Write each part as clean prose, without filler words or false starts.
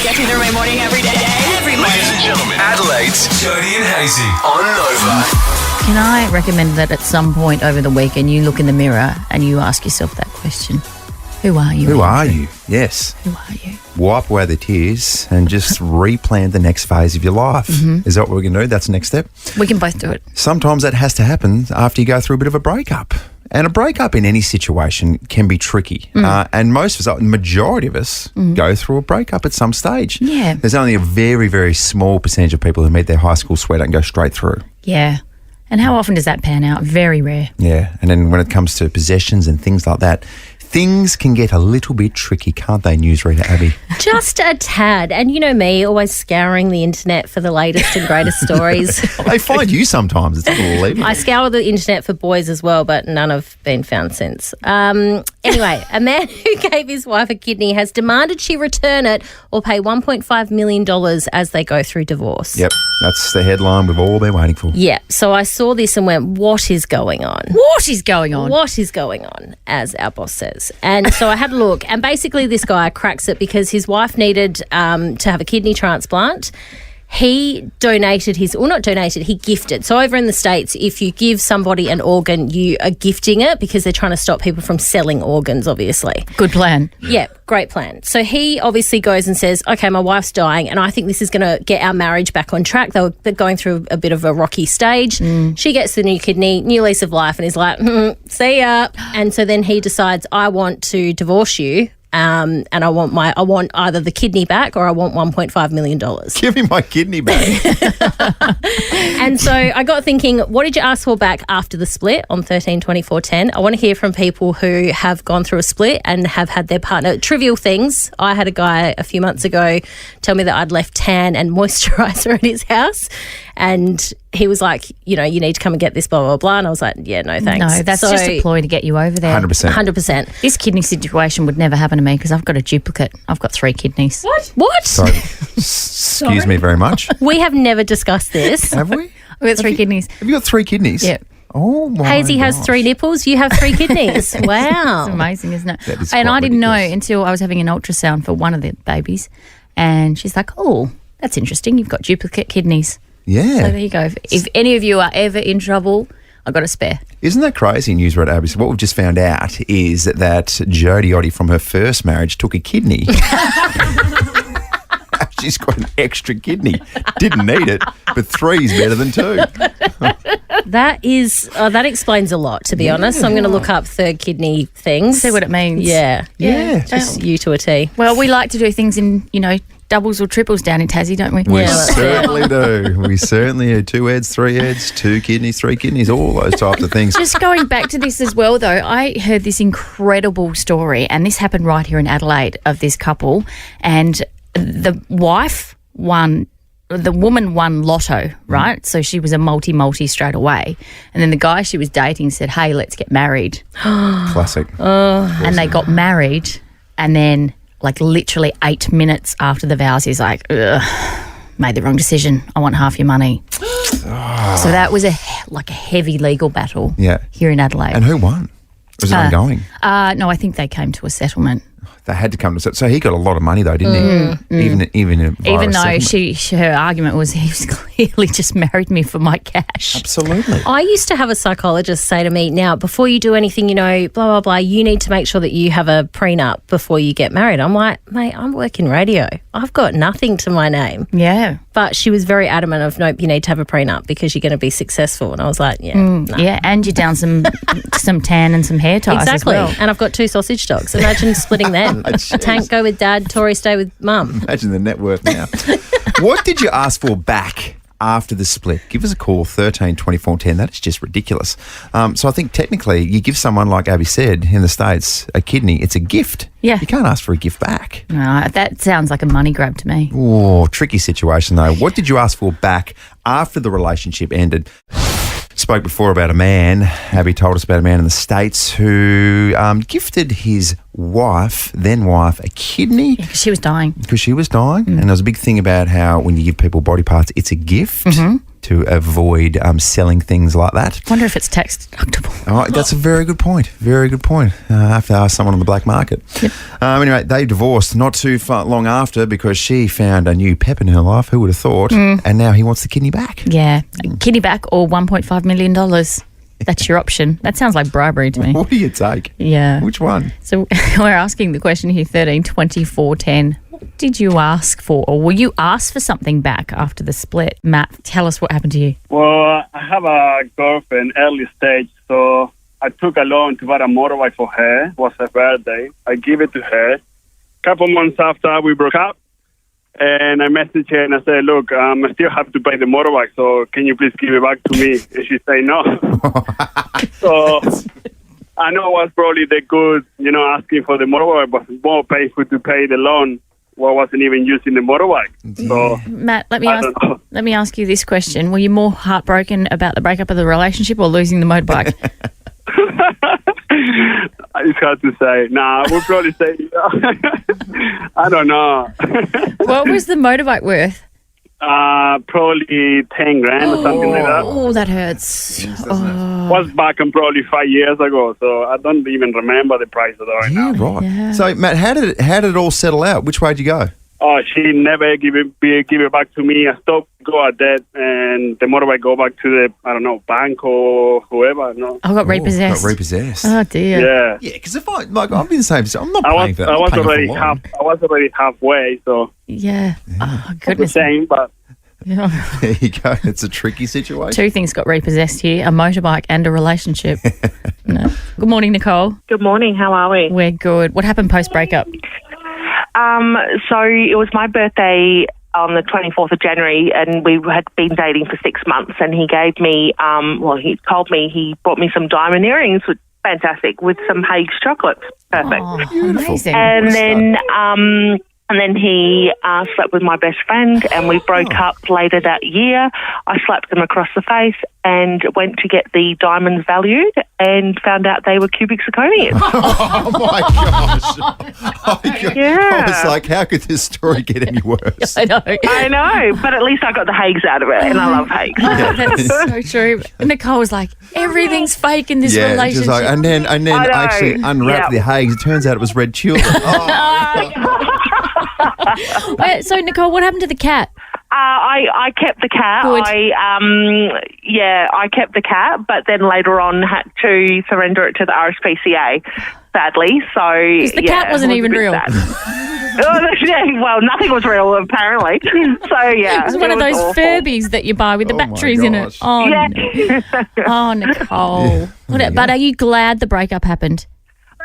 Get through the morning every day. Every morning. Ladies and gentlemen, Adelaide's Jodie and Hayesy on Nova. Can I recommend that at some point over the weekend you look in the mirror and you ask yourself that question? Who are you? Who are you? Yes. Who are you? Wipe away the tears and just replan the next phase of your life. Is that what we're going to do? That's the next step. We can both do it. Sometimes that has to happen after you go through a bit of a breakup. And a breakup in any situation can be tricky. And most of us, the majority of us, go through a breakup at some stage. Yeah. There's only a very, very small percentage of people who meet their high school sweetheart and go straight through. Yeah. And how often does that pan out? Very rare. Yeah. And then when it comes to possessions and things like that, things can get a little bit tricky, can't they, newsreader Abby? Just a tad. And you know me, always scouring the internet for the latest and greatest stories. They find you sometimes. It's unbelievable. I scour the internet for boys as well, but none have been found since. Anyway, a man who gave his wife a kidney has demanded she return it or pay $1.5 million as they go through divorce. Yep, that's the headline we've all been waiting for. Yeah, so I saw this and went, what is going on? What is going on? What is going on, as our boss says. And so I had a look, and basically this guy cracks it because his wife needed to have a kidney transplant. He donated he gifted. So over in the States, if you give somebody an organ, you are gifting it because they're trying to stop people from selling organs, obviously. Good plan. Yeah, great plan. So he obviously goes and says, okay, my wife's dying and I think this is going to get our marriage back on track. They're going through a bit of a rocky stage. She gets the new kidney, new lease of life, and is like, see ya. And so then he decides, I want to divorce you. And I want either the kidney back or I want $1.5 million. Give me my kidney back. And so I got thinking, what did you ask for back after the split on 13-24-10? I want to hear from people who have gone through a split and have had their partner. Trivial things. I had a guy a few months ago tell me that I'd left tan and moisturiser at his house. And he was like, you need to come and get this, blah, blah, blah. And I was like, yeah, no, thanks. No, that's just a ploy to get you over there. 100%. 100%. This kidney situation would never happen to me because I've got a duplicate. I've got 3 kidneys. What? Sorry. Excuse me very much. We have never discussed this. Have we? I've got 3 kidneys. Have you got 3 kidneys? Yeah. Oh, my Hayesy has gosh. 3 nipples. You have 3 kidneys. Wow. It's amazing, isn't it? That is And quite I didn't know ridiculous. until I was having an ultrasound for one of the babies. And she's like, oh, that's interesting. You've got duplicate kidneys. Yeah. So there you go. If any of you are ever in trouble, I've got a spare. Isn't that crazy, newsreader Abby? So what we've just found out is that Jodie from her first marriage took a kidney. She's got an extra kidney. Didn't need it, but 3 is better than 2. That explains a lot, to be honest. I'm going to look up third kidney things. See what it means. Yeah. Yeah. Just you to a T. Well, we like to do things in, doubles or triples down in Tassie, don't we? We Yeah, that's certainly do. We certainly do. 2 heads, 3 heads, 2 kidneys, 3 kidneys, all those types of things. Just going back to this as well, though, I heard this incredible story, and this happened right here in Adelaide of this couple, and the woman won lotto, right? So she was a multi straight away. And then the guy she was dating said, hey, let's get married. Classic. And they got married, and then literally 8 minutes after the vows, he's like, ugh, made the wrong decision. I want half your money. So that was a heavy legal battle here in Adelaide. And who won? Was it ongoing? No, I think they came to a settlement. They had to come to so he got a lot of money though, didn't he? Even though her argument was he was clearly just married me for my cash. Absolutely. I used to have a psychologist say to me, now, before you do anything, blah, blah, blah, you need to make sure that you have a prenup before you get married. I'm like, mate, I'm working radio. I've got nothing to my name. Yeah. But she was very adamant of, nope, you need to have a prenup because you're going to be successful. And I was like, nah. Yeah, and you're down some tan and some hair ties Exactly. as well. And I've got 2 sausage dogs. Imagine splitting them. Tank go with dad, Tori stay with mum. Imagine the net worth now. What did you ask for back after the split? Give us a call, 13 24 10. That is just ridiculous. So I think technically you give someone, like Abby said, in the States, a kidney, it's a gift. Yeah. You can't ask for a gift back. No, that sounds like a money grab to me. Oh, tricky situation though. What did you ask for back after the relationship ended? Spoke before about a man, Abby told us about a man in the States who gifted his then wife, a kidney. Yeah, 'cause she was dying. Because she was dying. And there was a big thing about how when you give people body parts, it's a gift. to avoid selling things like that. Wonder if it's tax deductible. Oh, that's a very good point. Very good point. I have to ask someone on the black market. Yep. Anyway, they divorced not too long after because she found a new pep in her life. Who would have thought? And now he wants the kidney back. Yeah. Kidney back or $1.5 million. That's your option. That sounds like bribery to me. What do you take? Yeah. Which one? So we're asking the question here, 13 24 10. What did you ask for, or were you asked for something back after the split? Matt, tell us what happened to you. Well, I have a girlfriend, early stage, so I took a loan to buy a motorbike for her. It was her birthday. I gave it to her. A couple months after, we broke up, and I messaged her and I said, look, I still have to pay the motorbike, so can you please give it back to me? And she said no. So I know it was probably the good, asking for the motorbike, but more painful to pay the loan. Well, I wasn't even using the motorbike. So, Matt, let me ask you this question. Were you more heartbroken about the breakup of the relationship or losing the motorbike? It's hard to say. Nah, we'll probably say, I don't know. What was the motorbike worth? Probably 10 grand or something like that. Oh, that hurts. Was back in probably 5 years ago, so I don't even remember the price of it now. Right. Yeah. So, Matt, how did it all settle out? Which way did you go? Oh, she never give it back to me. I stopped, go at that, and the motorbike go back to the, bank or whoever. No. I got repossessed. Got repossessed. Oh, dear. Yeah. Yeah, because if I've been the same. I'm not I paying for that. was I'm already paying for I was already halfway, so Yeah. Oh, the goodness. same, but Yeah. There you go. It's a tricky situation. Two things got repossessed here, a motorbike and a relationship. No. Good morning, Nicole. Good morning. How are we? We're good. What happened post-breakup? So it was my birthday on the 24th of January, and we had been dating for 6 months, and he gave me, he told me he bought me some diamond earrings, which fantastic, with some Hayesy chocolates. Perfect. Oh, amazing. And then he slept with my best friend, and we broke up later that year. I slapped him across the face and went to get the diamonds valued and found out they were cubic zirconium. Oh, my gosh. Yeah. I was like, how could this story get any worse? I know. I know, but at least I got the Hayes out of it, and I love Hayes. That's so true. Nicole was like, everything's fake in this relationship. Just like, and then I know. actually unwrapped the Hayes. It turns out it was red tulip. Wait, so, Nicole, what happened to the cat? I kept the cat. Good. I kept the cat, but then later on had to surrender it to the RSPCA, sadly. So The cat wasn't it was even a bit real. sad. Well, nothing was real, apparently. So, yeah. It was one of those awful. Furbies that you buy with the Oh, my batteries in it. gosh. Oh, Yeah. oh Nicole. But are you glad the breakup happened?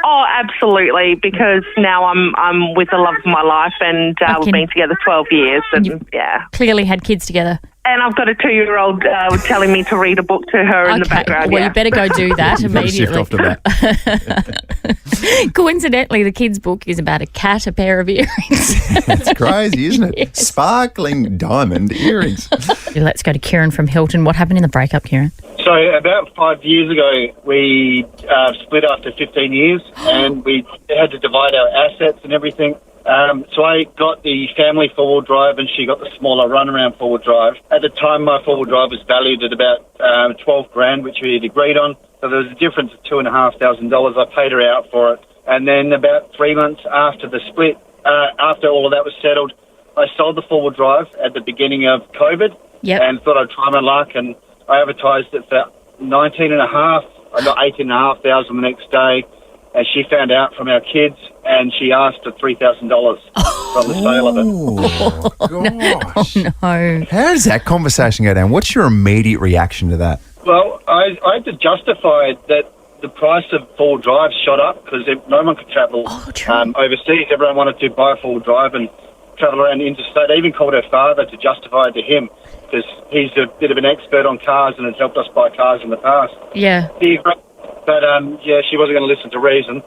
Oh, absolutely, because now I'm with the love of my life, and we've been together 12 years, and Clearly had kids together. And I've got a 2-year-old telling me to read a book to her in the background. Well, you better go do that immediately. Shift off to that. Coincidentally, the kids' book is about a cat, a pair of earrings. That's crazy, isn't it? Yes. Sparkling diamond earrings. Let's go to Kieran from Hilton. What happened in the breakup, Kieran? So about 5 years ago, we split after 15 years, and we had to divide our assets and everything. So I got the family four-wheel drive, and she got the smaller runaround four-wheel drive. At the time, my four-wheel drive was valued at about 12 grand, which we had agreed on. So there was a difference of $2,500. I paid her out for it. And then about 3 months after the split, after all of that was settled, I sold the four-wheel drive at the beginning of COVID. Yep. And thought I'd try my luck, and I advertised it for 19.5. I got 18,500 the next day, and she found out from our kids, and she asked for $3,000 from the sale of it. Oh, gosh. No. How does that conversation go down? What's your immediate reaction to that? Well, I had to justify that the price of four-wheel drives shot up because no one could travel overseas. Everyone wanted to buy a four-wheel drive and travel around the interstate. I even called her father to justify it to him because he's a bit of an expert on cars and has helped us buy cars in the past. Yeah. But, she wasn't going to listen to reason.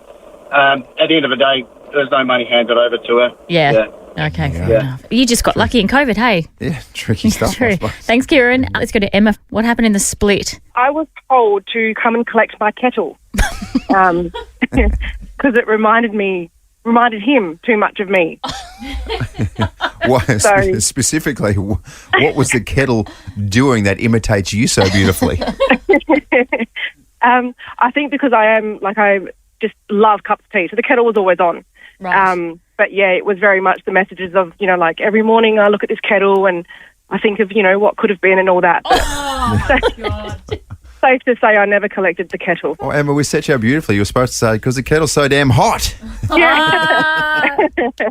At the end of the day, there was no money handed over to her. Yeah. Okay, fair enough. You just got lucky in COVID, hey? Yeah, tricky stuff. True. I suppose. Thanks, Kieran. Let's go to Emma. What happened in the split? I was told to come and collect my kettle because it reminded him too much of me. Sorry. Specifically, what was the kettle doing that imitates you so beautifully? I think because I just love cups of tea, so the kettle was always on. Right. But yeah, it was very much the messages of, like every morning I look at this kettle and I think of, what could have been and all that. But safe to say I never collected the kettle. Oh, Emma, we set you up beautifully. You were supposed to say, because the kettle's so damn hot.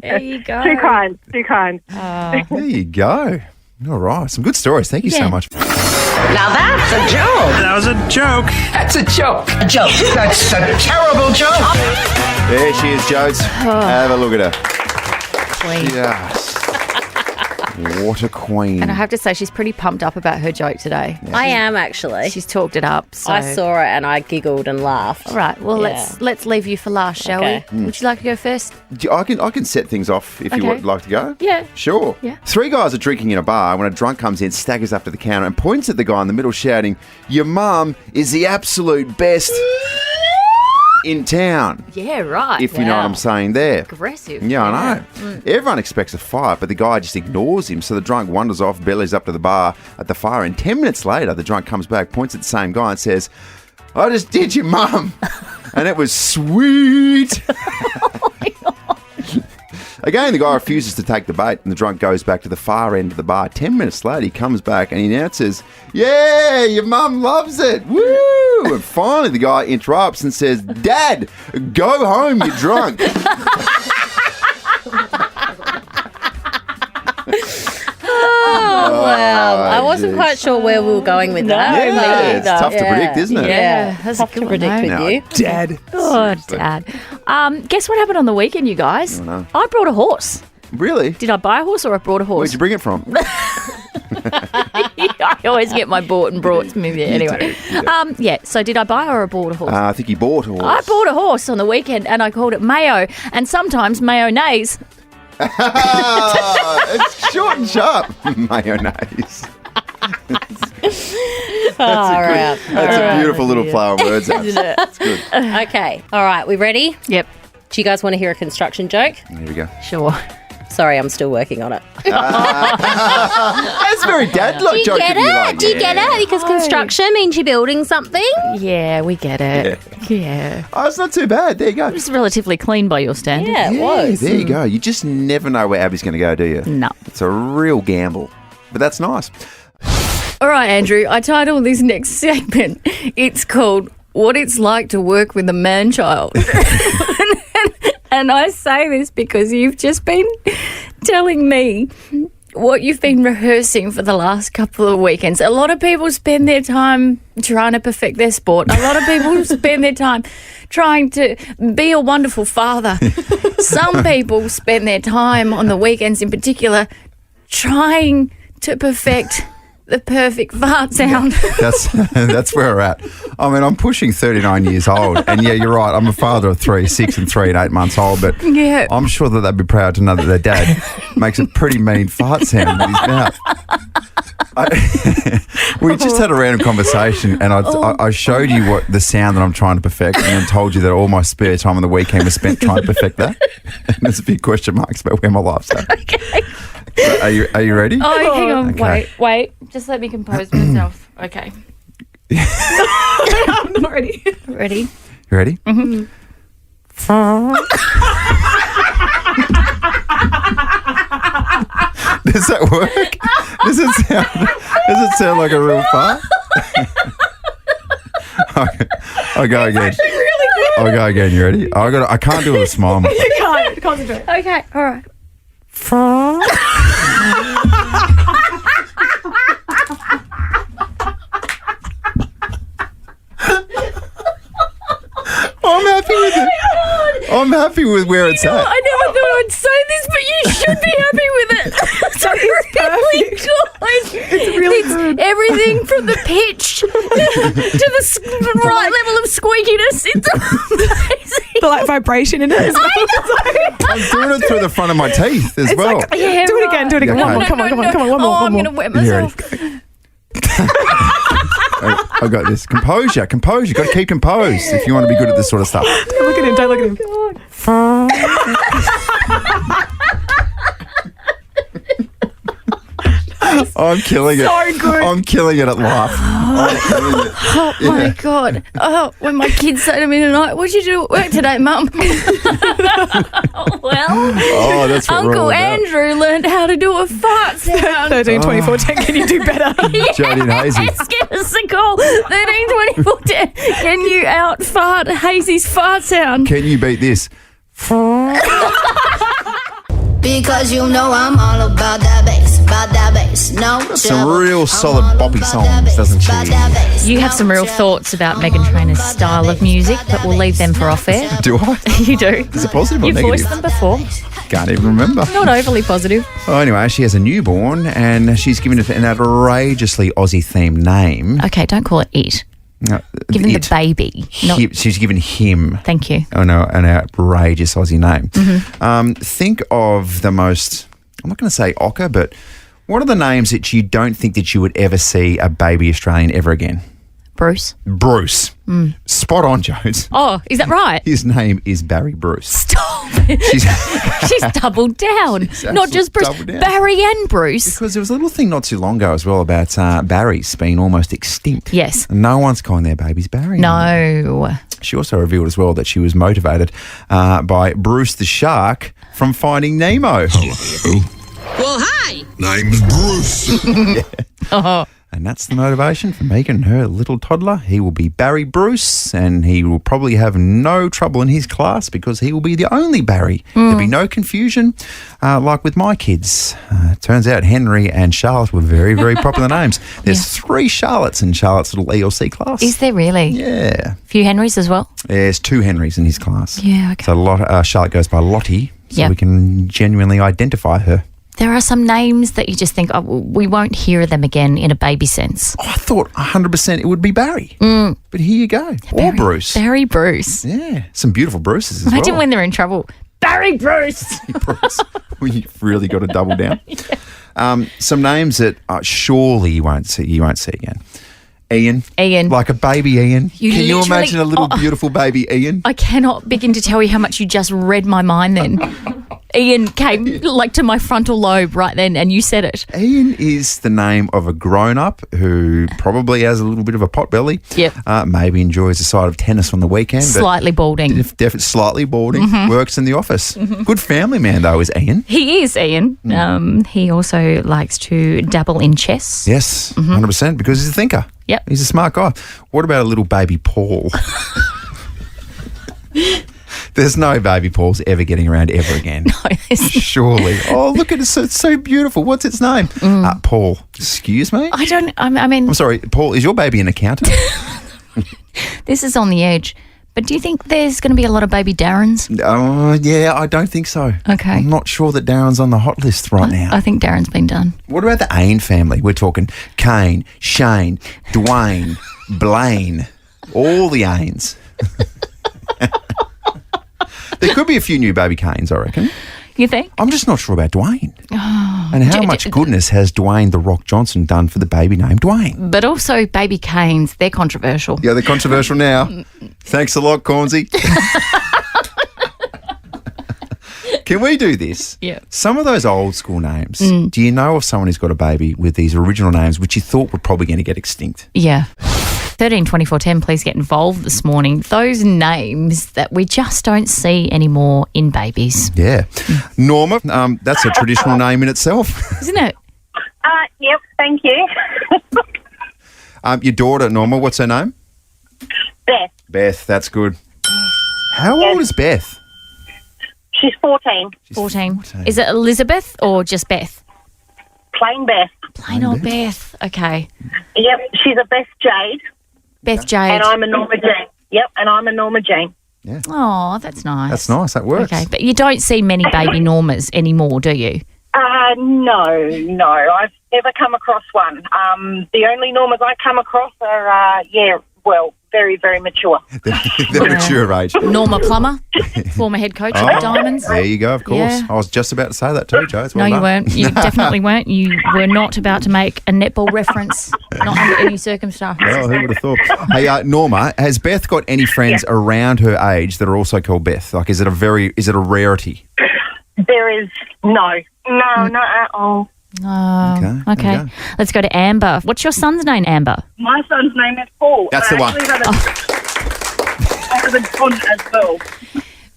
There you go. Too kind, too kind. There you go. All right. Some good stories. Thank you so much. Now that's a joke. That was a joke. That's a joke. A joke. That's a terrible joke. There she is, Jodes. Have a look at her. Queen. Yes. What a queen. And I have to say, she's pretty pumped up about her joke today. I am actually. She's talked it up. So. I saw it and I giggled and laughed. All right. Well, Yeah. let's leave you for last, shall Okay. we? Would you like to go first? I can set things off if you Okay. would like to go. Yeah. Sure. Yeah. 3 guys are drinking in a bar when a drunk comes in, staggers up to the counter and points at the guy in the middle shouting, "Your mum is the absolute best in town." Yeah, right. If you know what I'm saying there. Aggressive. Yeah, I know. Everyone expects a fight, but the guy just ignores him. So the drunk wanders off, bellies up to the bar at the far end. 10 minutes later, the drunk comes back, points at the same guy and says, "I just did your mum." And it was sweet. Again, the guy refuses to take the bait and the drunk goes back to the far end of the bar. 10 minutes later, he comes back and he announces, "Yeah, your mum loves it. Woo!" And finally, the guy interrupts and says, "Dad, go home, you're drunk." Oh, wow. I wasn't quite sure where we were going with that. Yeah, it's tough to predict, isn't it? Yeah, that's Tough a good to predict one, with mate. you. Dad. Oh, Dad. Guess what happened on the weekend, you guys? no. I brought a horse. Really? Did I buy a horse or I brought a horse? Where'd you bring it from? I always get my bought and brought from here. Anyway. Yeah, so did I buy or I bought a horse? I think he bought a horse. I bought a horse on the weekend and I called it Mayo and sometimes mayonnaise. It's short and sharp. Mayonnaise. That's a beautiful little play on words. That's good. Okay. All right. We ready? Yep, Do you guys want to hear a construction joke? Here we go. sure. Sorry, I'm still working on it. That's very dad-like joke. Get of you, it? like. Do you get it? Because construction means you're building something. Yeah, we get it. Yeah. Oh, it's not too bad. There you go. It's relatively clean by your standards. Yeah, it was. There you go. You just never know where Abby's going to go, do you? No. It's a real gamble. But that's nice. All right, Andrew, I titled this next segment. It's called What It's Like to Work with a Man-Child. And I say this because you've just been telling me what you've been rehearsing for the last couple of weekends. A lot of people spend their time trying to perfect their sport. A lot of people spend their time trying to be a wonderful father. Some people spend their time on the weekends in particular trying to perfect the perfect fart sound. That's where we're at. I mean, I'm pushing 39 years old, and yeah, you're right. I'm a father of 3, 6, and 3 and 8 months old, but Yeah. I'm sure that they'd be proud to know that their dad makes a pretty mean fart sound with his mouth. We just had a random conversation, and I showed you what the sound that I'm trying to perfect, and then told you that all my spare time on the weekend was spent trying to perfect that. And there's a few question marks about where my life's at. Okay. So are you ready? Oh, hang on. Okay. Wait. Just let me compose myself. Okay. I'm not ready. Ready? You ready? Mm-hmm. Does that work? Does it sound like a real fart? Okay. I'll go again. Really good. I'll go again. You ready? I can't do it with a smile. You can't concentrate. Okay. All right. I'm happy with it. I'm happy with where it's at. I never thought I'd say this, but you should be happy with it. It's really good. It's really good. Everything from the pitch to the right level of squeakiness. It's amazing. The like vibration in it as well. I'm doing it through the front of my teeth as well. Yeah, Do it again, do it again. Okay. One more, come on, one more. Oh, I'm one going to more. wet You ready? myself. I got this. Composure. Got to keep composed if you want to be good at this sort of stuff. Don't look at him, don't look at him. I'm killing it. So good. I'm killing it at life. I'm killing it. Oh, my God. Oh, when my kids say to me tonight, what'd you do at work today, Mum? Oh, that's what we're all Uncle about. Andrew learned how to do a fart sound. 13, 24, 10. Can you do better? Jodie and Hayesy. Yes, give us a call. 13 24 10. Can you out fart Hazy's fart sound? Can you beat this? Because you know I'm all about that bass, no Some trouble. real solid I'm all boppy about songs, that bass, doesn't she? about that bass, You have no some real trouble. thoughts about Meghan Trainor's style of music, but we'll leave them for off air. Do I? You do. Is it positive or You've negative? voiced them before. Can't even remember. Not overly positive. Oh, anyway, she has a newborn and she's given it an outrageously Aussie-themed name. Okay, don't call it it. No, Give him it. the baby. Not, She's given him thank you. an outrageous Aussie name. Mm-hmm. Think of the most, I'm not going to say ochre, but what are the names that you don't think that you would ever see a baby Australian ever again? Bruce. Bruce. Spot on, Jones. Oh, is that right? His name is Barry Bruce. Stop it. She's doubled down. Not just Bruce. doubled down. Barry and Bruce. Because there was a little thing not too long ago as well about Barry's being almost extinct. Yes. No one's calling their babies Barry anymore. No. She also revealed as well that she was motivated by Bruce the shark from Finding Nemo. Hello. Well, hi. Name's Bruce. Oh. And that's the motivation for Megan and her little toddler. He will be Barry Bruce, and he will probably have no trouble in his class because he will be the only Barry. There'll be no confusion, like with my kids. Turns out Henry and Charlotte were very, very popular names. There's 3 Charlottes in Charlotte's little ELC class. Is there really? Yeah. A few Henrys as well? There's 2 Henrys in his class. Yeah, okay. So Charlotte goes by Lottie, so Yep. we can genuinely identify her. There are some names that you just think, oh, we won't hear them again in a baby sense. Oh, I thought 100% it would be Barry. But here you go. Or Bruce. Barry Bruce. Yeah, some beautiful Bruces as Imagine well. when they're in trouble. Barry Bruce. Bruce. Well, you've really got to double down. Some names that surely you won't see again. Ian. Like a baby Ian. Can you literally- imagine a little beautiful baby Ian? I cannot begin to tell you how much you just read my mind then. Ian came like to my frontal lobe right then and you said it. Ian is the name of a grown-up who probably has a little bit of a pot belly. Yep. Maybe enjoys a side of tennis on the weekend. Slightly balding. Definitely slightly balding. Works in the office. Good family man, though, is Ian. He is Ian. He also likes to dabble in chess. Yes, 100%, because he's a thinker. Yep. He's a smart guy. What about a little baby Paul? There's no baby Pauls ever getting around ever again. No, Surely. Oh, look at it. It's so beautiful. What's its name? Paul. Excuse me? I mean, I'm sorry, Paul, is your baby an accountant? this is on the edge. But do you think there's going to be a lot of baby Darrens? Oh, yeah, I don't think so. Okay. I'm not sure that Darren's on the hot list right now. I think Darren's been done. What about the Ain family? We're talking Kane, Shane, Dwayne, Blaine, all the Ains. There could be a few new baby Kanes, I reckon. You think? I'm just not sure about Dwayne. And how much goodness has Dwayne The Rock Johnson done for the baby named Dwayne? But also baby Canes, they're controversial. Yeah, they're controversial now. Thanks a lot, Cornsey. Can we do this? Yeah. Some of those old school names, do you know of someone who's got a baby with these original names which you thought were probably going to get extinct? Yeah. 13 24 10, please get involved this morning. Those names that we just don't see anymore in babies. Yeah. Norma, that's a traditional name in itself. Isn't it? Yep, thank you. Your daughter, Norma, what's her name? Beth. Beth, that's good. How old is Beth? She's 14. 14. Is it Elizabeth or just Beth? Plain Beth. Plain old Beth. Okay. Yep, she's a Beth Jade. Beth Jade. And I'm a Norma Jean. Yep, and I'm a Norma Jean. Yeah. Oh, that's nice. That's nice. That works. Okay, but you don't see many baby Normas anymore, do you? No. I've never come across one. The only Normas I come across are, very, very mature. They're mature age. Norma Plummer, former head coach of the Diamonds. There you go, of course. Yeah. I was just about to say that too, Joe. No, you weren't. You definitely weren't. You were not about to make a netball reference, not under any circumstances. Oh, who would have thought? Hey, Norma, has Beth got any friends around her age that are also called Beth? Like, is it a rarity? There is not at all. Oh, okay. there you go. Let's go to Amber. What's your son's name, Amber? My son's name is Paul. That's the one. I have a John as well.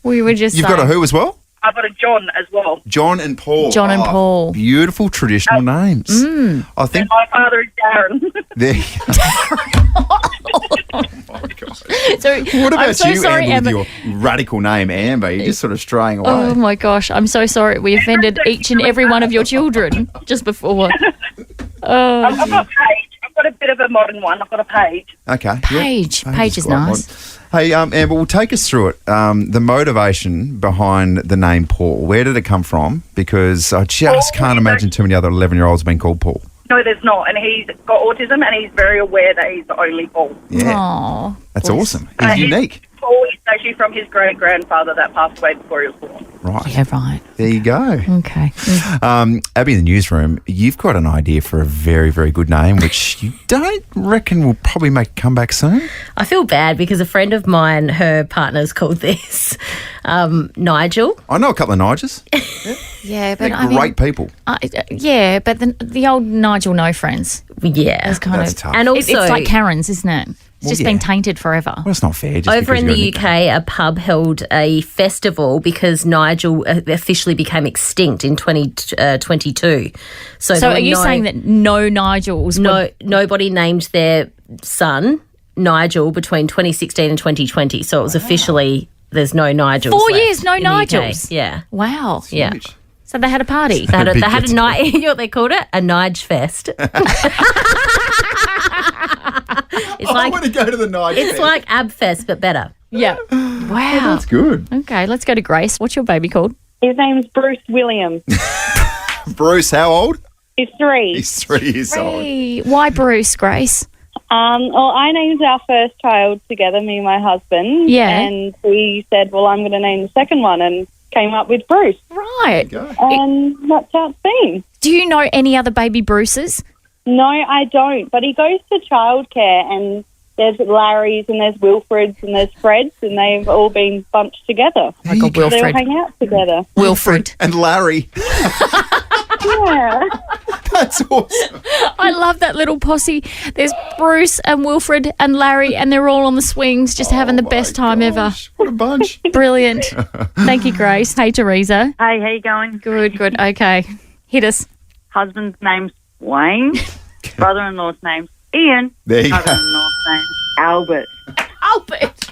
We were just You've got a who as well? I've got a John as well. John and Paul. John and Paul. Beautiful traditional names. I think And my father is Darren. there. So, What about I'm so you, sorry, Amber, with your radical name, Amber? You're just sort of straying away. Oh my gosh, I'm so sorry. We offended each and every one of your children just before. I've got Paige. I've got a bit of a modern one. I've got a Paige. Okay. Paige. Paige is quite nice. modern. Hey, Amber, well, take us through it. The motivation behind the name Paul. Where did it come from? Because I just can't imagine too many other 11-year-olds being called Paul. No, there's not. And he's got autism and he's very aware that he's the only Paul. Yeah. Aw. That's awesome. He's unique. Paul is actually from his great-grandfather that passed away before he was born. Right. Yeah, right. There you go. Okay. Abby, in the newsroom, you've got an idea for a very, very good name, which you don't reckon will probably make a comeback soon? I feel bad because a friend of mine, her partner's called this Nigel. I know a couple of Nigels. Yeah, but They're I mean, great people. yeah, but the old Nigel no friends. Yeah. It's kind That's of tough. And also, it's like Karen's, isn't it? It's just yeah. been tainted forever. Well, it's not fair. Just over because in you've the got a UK, a pub held a festival because Nigel officially became extinct in 2022. So So are you saying that no Nigels? nobody named their son Nigel between 2016 and 2020? So it was officially there's no Nigels. 4 left years, no in the UK. Nigels? Yeah, Wow. yeah. Huge. So they had a party. They had a, Big they had a get night. You know what they called it? A Nige Fest. It's I like want to go to the Nige. it's like Ab Fest but better. Yeah. Wow. That's good. Okay, let's go to Grace. What's your baby called? His name's Bruce Williams. Bruce, how old? He's 3. He's 3 years old. Hey, why Bruce, Grace? Well, I named our first child together, me and my husband. Yeah. And we said, well, I'm going to name the second one, and came up with Bruce. Right. And that's how it's been. Do you know any other baby Bruces? No, I don't. But he goes to childcare, and there's Larrys, and there's Wilfreds, and there's Freds, and they've all been bunched together. Like a They all Wilfred. hang out together. Wilfred. And Larry. Yeah. That's awesome. I love that little posse. There's Bruce and Wilfred and Larry, and they're all on the swings just having the best time ever. What a bunch. Brilliant. Thank you, Grace. Hey, Teresa. Hey, how you going? Good, good. Okay. Hit us. Husband's name's Wayne. Brother-in-law's name's Ian. There you go. Mother-in-law's name's Albert. Albert.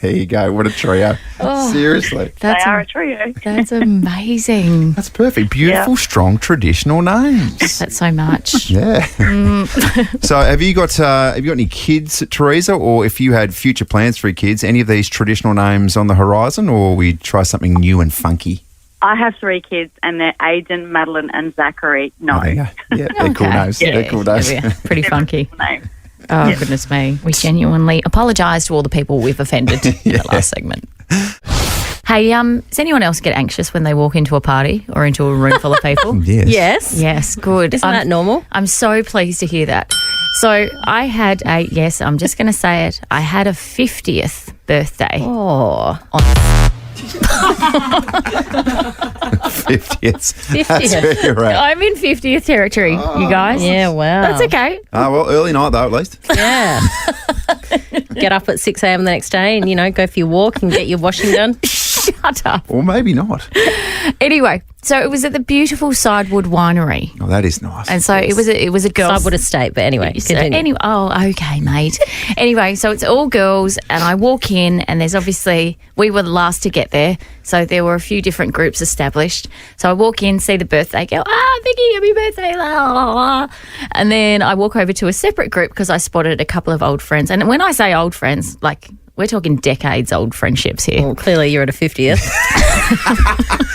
There you go. What a trio. Oh, Seriously. They are a trio. That's amazing. That's perfect. Beautiful, strong, traditional names. That's so much. Yeah. So have you got any kids, Teresa, or if you had future plans for your kids, any of these traditional names on the horizon, or we try something new and funky? I have 3 kids, and they're Aiden, Madeline, and Zachary. No. Oh, there you go. Yeah, they're cool names. Yeah, They're cool names. yeah, pretty funky. Name. Oh, goodness me. We genuinely apologise to all the people we've offended in the last segment. Hey, does anyone else get anxious when they walk into a party or into a room full of people? Yes. Yes. Yes, good. Isn't that normal? I'm so pleased to hear that. So I had I'm just going to say it, I had a 50th birthday. Oh. 50th. That's where you're at. I'm in 50th territory, you guys. Yeah, wow. That's okay. Well, early night though, at least. Yeah. Get up at 6 a.m. the next day and, go for your walk and get your washing done. Shut up. Or maybe not. Anyway, so it was at the beautiful Sidewood Winery. Oh, that is nice. And so it was a girls' Sidewood Estate, but anyway, continue. Okay, mate. Anyway, so it's all girls, and I walk in, and there's obviously, we were the last to get there, so there were a few different groups established. So I walk in, see the birthday girl, Vicky, happy birthday, la, la, la. And then I walk over to a separate group because I spotted a couple of old friends. And when I say old friends, like, we're talking decades old friendships here. Well, clearly you're at a 50th.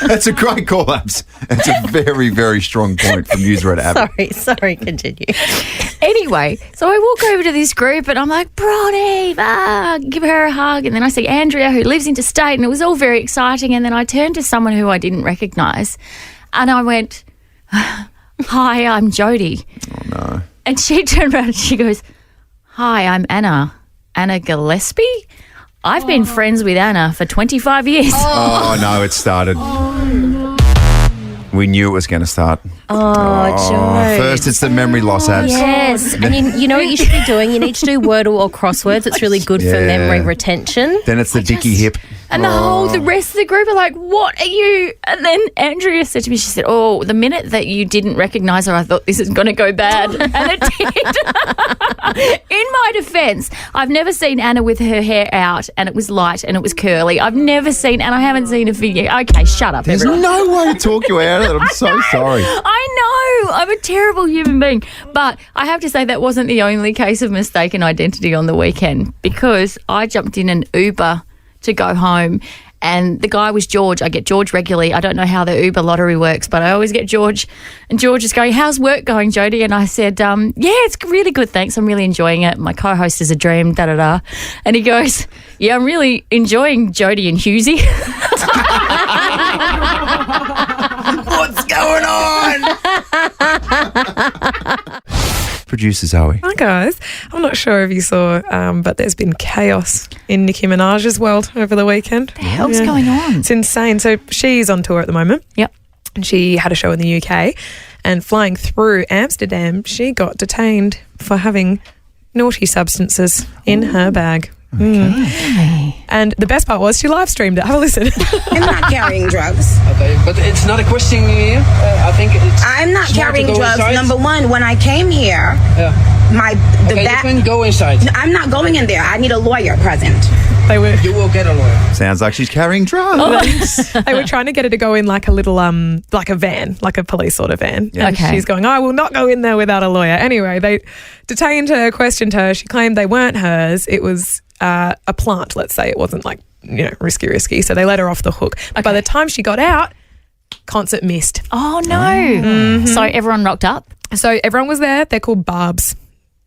That's a great call-ups. That's a very, very strong point from user at Abby. Sorry, continue. Anyway, so I walk over to this group and I'm like, Bronnie, give her a hug. And then I see Andrea, who lives interstate, and it was all very exciting. And then I turned to someone who I didn't recognise and I went, hi, I'm Jodie. Oh, no. And she turned around and she goes, hi, I'm Anna Gillespie. I've been friends with Anna for 25 years. Oh, no, it started. We knew it was going to start. Joe. First, it's the memory loss apps. Yes, and you know what you should be doing? You need to do Wordle or crosswords. It's really good for memory retention. Then it's the dicky hip. And the rest of the group are like, what are you? And then Andrea said to me, she said, the minute that you didn't recognise her, I thought this is going to go bad. And it did. In my defence, I've never seen Anna with her hair out and it was light and it was curly. I've never seen, and I haven't seen a video. Okay, shut up, There's everyone. no way to talk you out of it. I'm so sorry. I know. I'm a terrible human being. But I have to say that wasn't the only case of mistaken identity on the weekend, because I jumped in an Uber to go home, and the guy was George. I get George regularly. I don't know how the Uber lottery works, but I always get George. And George is going, how's work going, Jodie? And I said, yeah, it's really good, thanks. I'm really enjoying it. My co-host is a dream, da-da-da. And he goes, yeah, I'm really enjoying Jodie and Husey. What's going on? Producer Zoe. Hi guys. I'm not sure if you saw, but there's been chaos in Nicki Minaj's world over the weekend. What the hell's going on? It's insane. So she's on tour at the moment. Yep. And she had a show in the UK, and flying through Amsterdam, she got detained for having naughty substances in her bag. And the best part was she live streamed it. Have a listen. I'm not carrying drugs. Okay, but it's not a question here. I think it's. I'm not smart to carrying go drugs. inside. Number one, when I came here, the you back. can go inside. I'm not going in there. I need a lawyer present. You will get a lawyer. Sounds like she's carrying drugs. They were trying to get her to go in like a little, like a van, like a police sort of van. Yeah. And she's going, I will not go in there without a lawyer. Anyway, they detained her, questioned her. She claimed they weren't hers. It was a plant, let's say. It wasn't like, risky. So they let her off the hook. But by the time she got out, concert missed. Oh, no. So everyone rocked up? So everyone was there. They're called Barbs.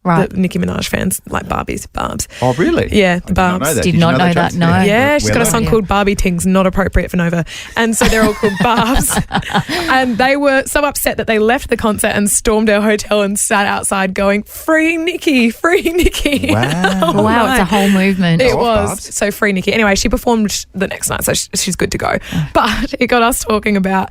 Right. The Nicki Minaj fans, like Barbies, Barbs. Oh, really? Yeah, the Barbs. Did not know that, no. Yeah, she's got a We're song learning. called Barbie Tings, not appropriate for Nova. And so they're all called Barbs. And they were so upset that they left the concert and stormed our hotel and sat outside going, free Nicki, free Nicki. Wow. Wow, it's a whole movement. It Oh, was. Barbs. So free Nicki. Anyway, she performed the next night, so she's good to go. But it got us talking about,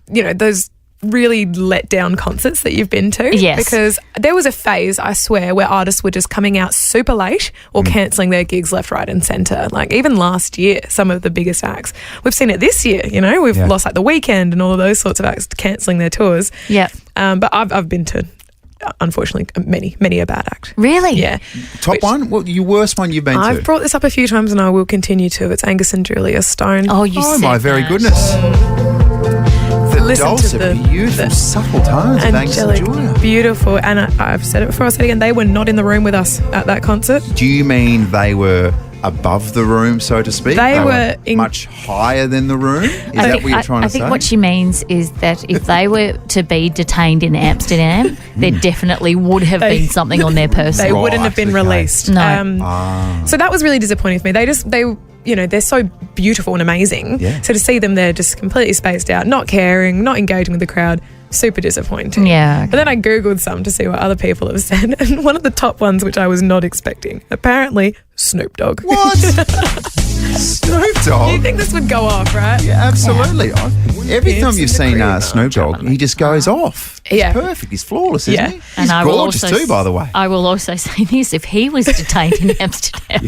those really let down concerts that you've been to. Yes. Because there was a phase, I swear, where artists were just coming out super late or cancelling their gigs left, right and centre. Like even last year, some of the biggest acts. We've seen it this year, We've lost like The Weeknd and all of those sorts of acts cancelling their tours. Yeah. But I've been to, unfortunately, many a bad act. Really? Yeah. Top one? What your worst one you've been I've to? brought this up a few times and I will continue to. It's Angus and Julia Stone. Oh, you said my very that. goodness. The Listen to dulcet, beautiful, supple tones of Angus and angelic, Julia. beautiful. And I've said it before, I'll say it again, they were not in the room with us at that concert. Do you mean they were above the room, so to speak? They were much higher than the room? Is that what you're trying to say? I think what she means is that if they were to be detained in Amsterdam, there definitely would have been something on their person. They wouldn't have been released. No. So that was really disappointing for me. They're so beautiful and amazing. Yeah. So to see them there just completely spaced out, not caring, not engaging with the crowd, super disappointing. Yeah. But then I Googled some to see what other people have said. And one of the top ones, which I was not expecting, apparently Snoop Dogg. What? Snoop Dogg? You think this would go off, right? Yeah, absolutely. Every time you've It's seen the Snoop Dogg, he just goes off. He's Yeah. perfect. He's flawless, isn't Yeah. he? He's gorgeous too, by the way. I will also say this: if he was detained in Amsterdam,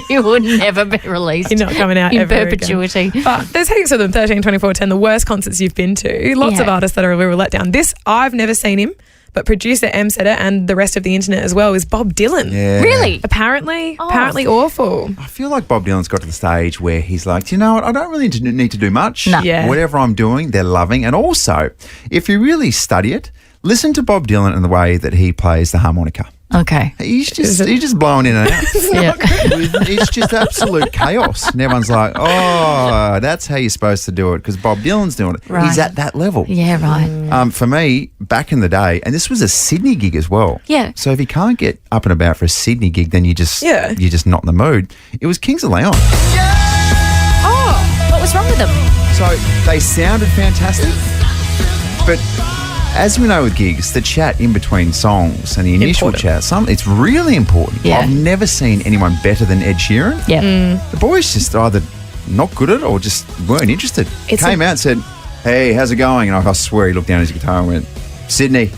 he would never be released. You're not coming out in ever perpetuity. Again. But there's heaps of them, 13, 24, 10, the worst concerts you've been to. Lots of Yeah. artists that are a real letdown. This, I've never seen him, but producer M said it, and the rest of the internet as well, is Bob Dylan. Yeah. Really? Apparently awful. I feel like Bob Dylan's got to the stage where he's like, you know what, I don't really need to do much. No. Yeah. Whatever I'm doing, they're loving. And also, if you really study it, listen to Bob Dylan and the way that he plays the harmonica. Okay. He's just blowing in and out. Yeah. It's just absolute chaos. And everyone's like, oh, that's how you're supposed to do it because Bob Dylan's doing it. Right. He's at that level. Yeah, right. For me, back in the day, and this was a Sydney gig as well. Yeah. So if you can't get up and about for a Sydney gig, then you're just not in the mood. It was Kings of Leon. Oh, what was wrong with them? So they sounded fantastic, but as we know with gigs, the chat in between songs and the initial chat, it's really important. Yeah. I've never seen anyone better than Ed Sheeran. Yeah. The boys just either not good at it or just weren't interested. Came out and said, Hey, how's it going? And I swear he looked down at his guitar and went, Sydney.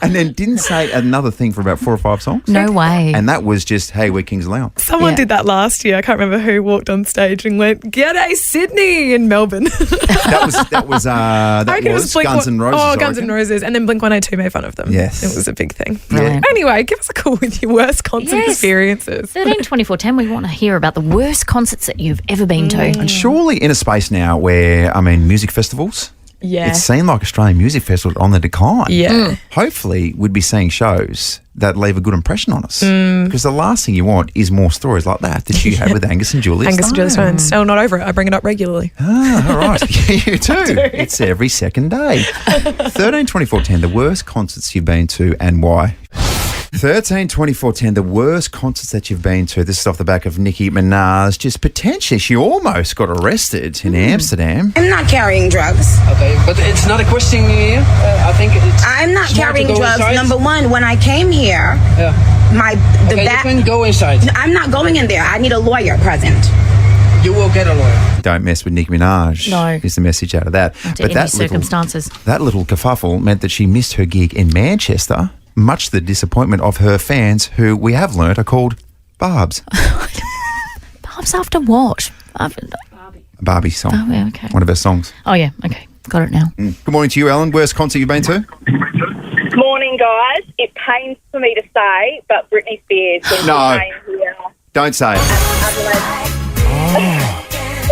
And then didn't say another thing for about 4 or 5 songs. No way. And that was just, hey, we're Kings of Leon. Someone did that last year. I can't remember who walked on stage and went, "G'day, Sydney" in Melbourne. That was Guns N' Roses. Oh, Guns N' Roses. And then Blink-182 made fun of them. Yes. It was a big thing. Brilliant. Anyway, give us a call with your worst concert experiences. 13 24 10, we want to hear about the worst concerts that you've ever been to. And surely in a space now where, music festivals, Yeah. it seemed like Australian music festivals on the decline. Yeah. Hopefully we'd be seeing shows that leave a good impression on us. Because the last thing you want is more stories like that you had with Angus and Julie. Angus and Julie Stone. Still not over it. I bring it up regularly. Ah, all right. You too. It's every second day. 13 24 10, the worst concerts you've been to and why? 13 24 10, the worst concerts that you've been to. This is off the back of Nicki Minaj. Just potentially, she almost got arrested in Amsterdam. I'm not carrying drugs. Okay, but it's not a question here. I think it's. I'm not smart to carrying go drugs. inside. Number one, when I came here, You can go inside. I'm not going in there. I need a lawyer present. You will get a lawyer. Don't mess with Nicki Minaj. No. Is the message out of that. Under any circumstances. That little kerfuffle meant that she missed her gig in Manchester, much to the disappointment of her fans, who we have learnt are called Barbs. Barbs after what? A Barbie song. Oh, yeah, okay. One of her songs. Oh, yeah, okay. Got it now. Good morning to you, Ellen. Worst concert you've been to? Morning, guys. It pains for me to say, but Britney Spears when No. she came here. Don't say it.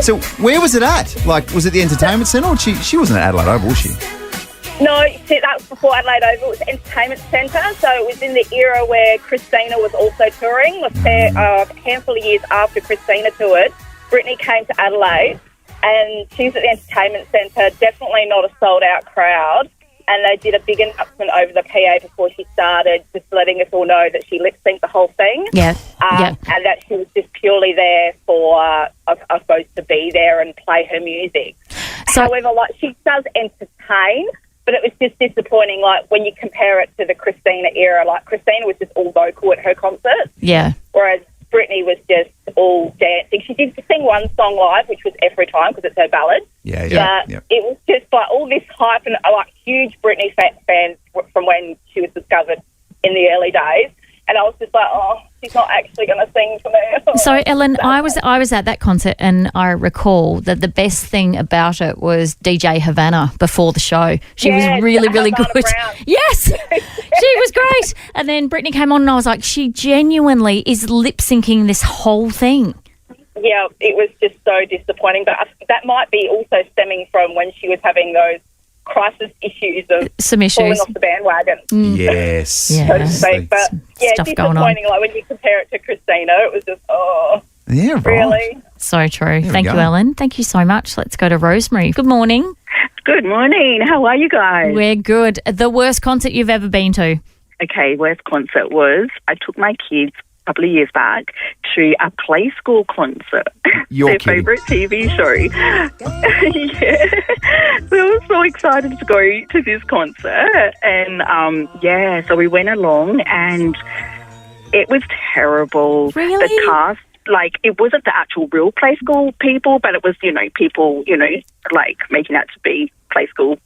So where was it at? Like, was it the entertainment centre? Or she wasn't at Adelaide Oval, was she? No, see, that was before Adelaide Oval. It was the Entertainment Centre, so it was in the era where Christina was also touring. A handful of years after Christina toured, Britney came to Adelaide, and she's at the Entertainment Centre, definitely not a sold-out crowd, and they did a big announcement over the PA before she started, just letting us all know that she lip-synced the whole thing. Yeah. And that she was just purely there for, I suppose, to be there and play her music. However, she does entertain, but it was just disappointing, when you compare it to the Christina era. Christina was just all vocal at her concerts, Yeah. whereas Britney was just all dancing. She did sing one song live, which was Every Time, because it's her ballad. Yeah. It was just all this hype and huge Britney fans from when she was discovered in the early days. And I was just she's not actually going to sing for me. So, Ellen, I was at that concert, and I recall that the best thing about it was DJ Havana before the show. She was really, really good. Yes, she was great. And then Britney came on, and I was like, she genuinely is lip syncing this whole thing. Yeah, it was just so disappointing. But that might be also stemming from when she was having those crisis issues of some issues falling off the bandwagon. Yes. So to speak. But stuff going on. disappointing. When you compare it to Christina, it was just Yeah, right. really. So true. There we Thank you, go. Ellen. Thank you so much. Let's go to Rosemary. Good morning. Good morning. How are you guys? We're good. The worst concert you've ever been to? Okay, worst concert was I took my kids a couple of years back to a play school concert. You're their kidding. favourite TV show. Yeah. We were so excited to go to this concert. And, so we went along and it was terrible. Really? The cast, it wasn't the actual real play school people, but it was, people, making out to be play school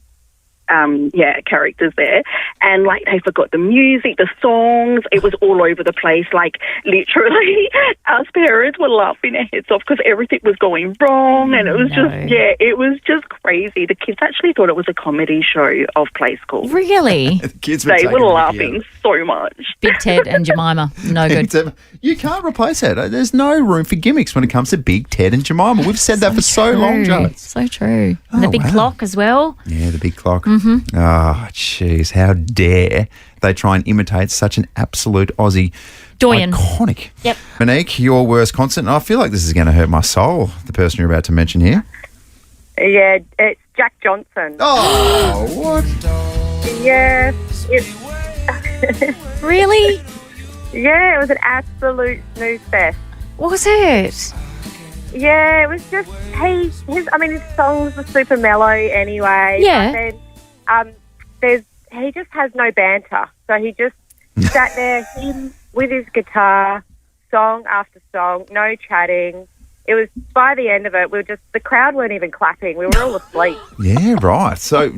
characters there. And they forgot the music, the songs. It was all over the place. Literally, us parents were laughing our heads off because everything was going wrong. And it was it was just crazy. The kids actually thought it was a comedy show of play school. Really? Kids They were laughing so much. Big Ted and Jemima. No good. You can't replace it. There's no room for gimmicks when it comes to Big Ted and Jemima. We've said that for so long, Joe. So true. And the big clock as well. Yeah, the big clock. Mm-hmm. Oh, jeez. How dare they try and imitate such an absolute Aussie Doyen. iconic. Yep. Monique, your worst concert. And I feel like this is going to hurt my soul, the person you're about to mention here. Yeah, it's Jack Johnson. Oh, what? Yeah. Really? Yeah, it was an absolute snooze fest. Was it? Yeah, it was just his songs were super mellow anyway. Yeah. But then, he just has no banter. So he just sat there, him with his guitar, song after song, no chatting. it was by the end of it, the crowd weren't even clapping. We were all asleep. Yeah, right. So,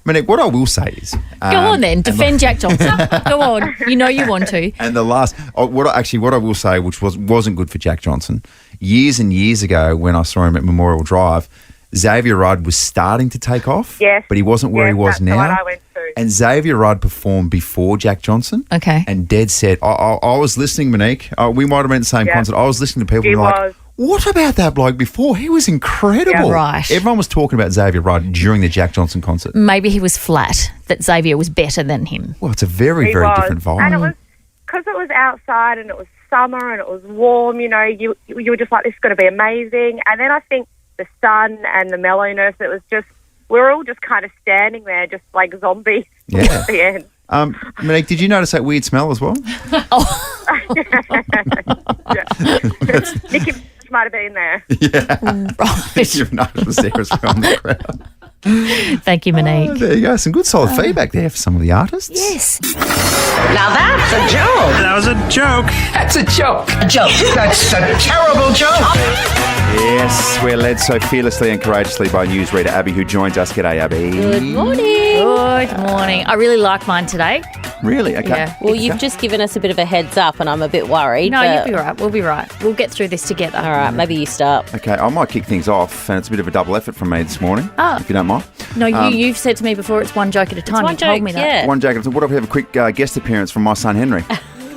Monique, what I will say is... Go on then, defend Jack Johnson. Go on. You know you want to. And the last... what I will say, which wasn't good for Jack Johnson, years and years ago when I saw him at Memorial Drive, Xavier Rudd was starting to take off, yes, but he wasn't where he was that's now. The one I went to. And Xavier Rudd performed before Jack Johnson. Okay. And dead set. I was listening, Monique. We might have been at the same concert. I was listening to people He who were like, was. what about that bloke before? He was incredible. Yeah, right. Everyone was talking about Xavier Rudd during the Jack Johnson concert. Maybe he was flat, that Xavier was better than him. Well, it's a very, He very was. different vibe. And it was because it was outside and it was summer and it was warm. You know, you were just like, this is going to be amazing. And then I think the sun and the mellowness, it was just, we were all just kind of standing there, just like zombies at the end. Monique, did you notice that weird smell as well? Nicki Minaj might have been there. Right. You've noticed was there as well in the crowd. Thank you, Monique. There you go. Some good solid feedback there for some of the artists. Yes. Now that's a joke. That was a joke. That's a joke. A joke. That's a terrible joke. Yes, we're led so fearlessly and courageously by newsreader Abby, who joins us. G'day, Abby. Good morning. Good morning. I really like mine today. Really? Okay. Yeah. Well, you've just given us a bit of a heads up, and I'm a bit worried. No, but- you'll be right. We'll be right. We'll get through this together. All right, maybe you start. Okay, I might kick things off, and it's a bit of a double effort from me this morning, if you don't mind. No, you've said to me before it's one joke at a time. one You told joke, me that. yeah. One Jacob, what if we have a quick guest appearance from my son Henry?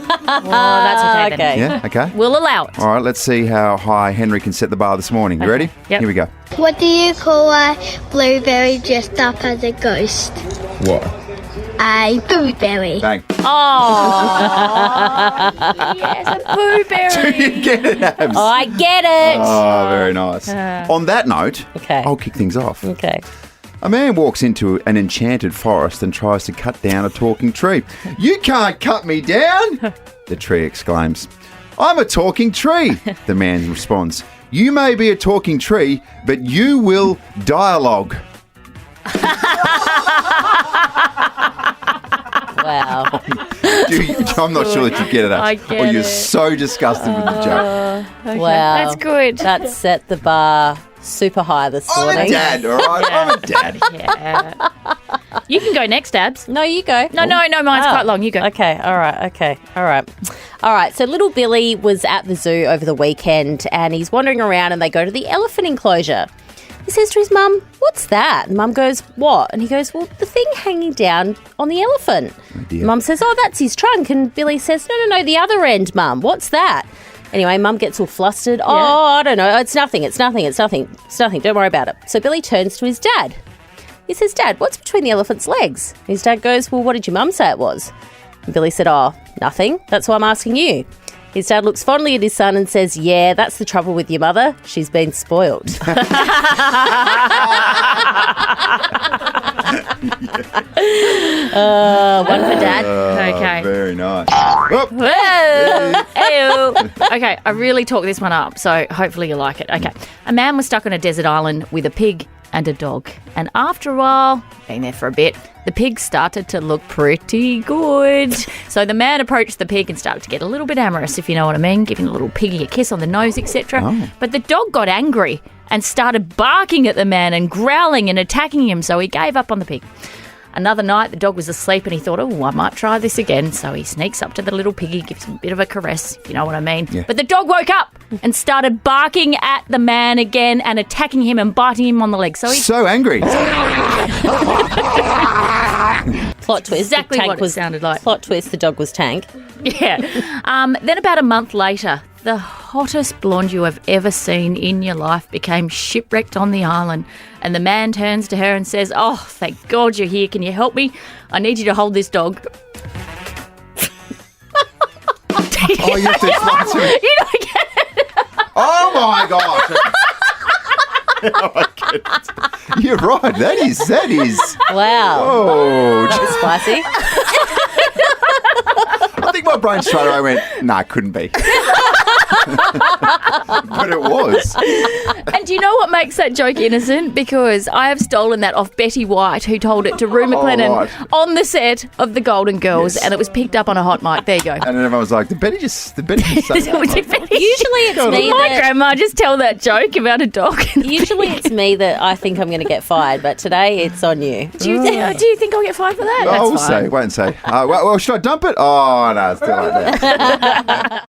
Well, that's okay then. Yeah, okay. We'll allow it. All right, let's see how high Henry can set the bar this morning. You ready? Yep. Here we go. What do you call a blueberry dressed up as a ghost? What? A blueberry. Bang. Oh, yes, a blueberry. Do you get it, Abs? I get it. Oh, very nice. On that note, I'll kick things off. Okay. A man walks into an enchanted forest and tries to cut down a talking tree. You can't cut me down, the tree exclaims. I'm a talking tree, the man responds. You may be a talking tree, but you will dialogue. Wow. I'm not sure that you get it, Abs. I get or you're it. so disgusted with the joke. Okay. Wow. That's good. That set the bar super high this I'm morning. a dad, all right? I'm a dad. Yeah. You can go next, Abs. No, you go. No, mine's quite long. You go. Okay, all right. So little Billy was at the zoo over the weekend and he's wandering around and they go to the elephant enclosure. He says to his mum, what's that? And Mum goes, what? And he goes, well, the thing hanging down on the elephant. Mum says, oh, that's his trunk. And Billy says, no, the other end, Mum. What's that? Anyway, Mum gets all flustered. Oh, I don't know. It's nothing. Don't worry about it. So Billy turns to his dad. He says, Dad, what's between the elephant's legs? And his dad goes, well, what did your mum say it was? And Billy said, oh, nothing. That's why I'm asking you. His dad looks fondly at his son and says, yeah, that's the trouble with your mother. She's been spoiled. One for Dad. Okay. Very nice. Okay, I really talked this one up, so hopefully you like it. Okay. A man was stuck on a desert island with a pig and a dog. And after a while, being there for a bit, the pig started to look pretty good. So the man approached the pig and started to get a little bit amorous, if you know what I mean, giving the little piggy a kiss on the nose, etc. Oh. But the dog got angry and started barking at the man and growling and attacking him, so he gave up on the pig. Another night, the dog was asleep and he thought, oh, I might try this again. So he sneaks up to the little piggy, gives him a bit of a caress, if you know what I mean. Yeah. But the dog woke up and started barking at the man again and attacking him and biting him on the leg. So he So angry. Plot twist. Exactly the tank what it sounded like. Plot twist, the dog was Tank. Yeah. Then about a month later, the hottest blonde you have ever seen in your life became shipwrecked on the island. And the man turns to her and says, oh, thank God you're here. Can you help me? I need you to hold this dog. Oh, you have to explain to me. You don't get it. Oh, my gosh. Oh, I get it. You're right. That is. Wow. Oh, That was spicy. I think my brain straight away went, nah, couldn't be. But it was. And do you know what makes that joke innocent? Because I have stolen that off Betty White, who told it to Rue McLennan right. on the set of The Golden Girls, and it was picked up on a hot mic. There you go. And then everyone was like, did Betty just say that? Usually it's me My that... grandma just tell that joke about a dog. Usually it's me that I think I'm going to get fired, but today it's on you. Do you think I'll get fired for that? Oh, we'll That's fine. see. Wait and see. Well, should I dump it? Oh, no, it's too late now.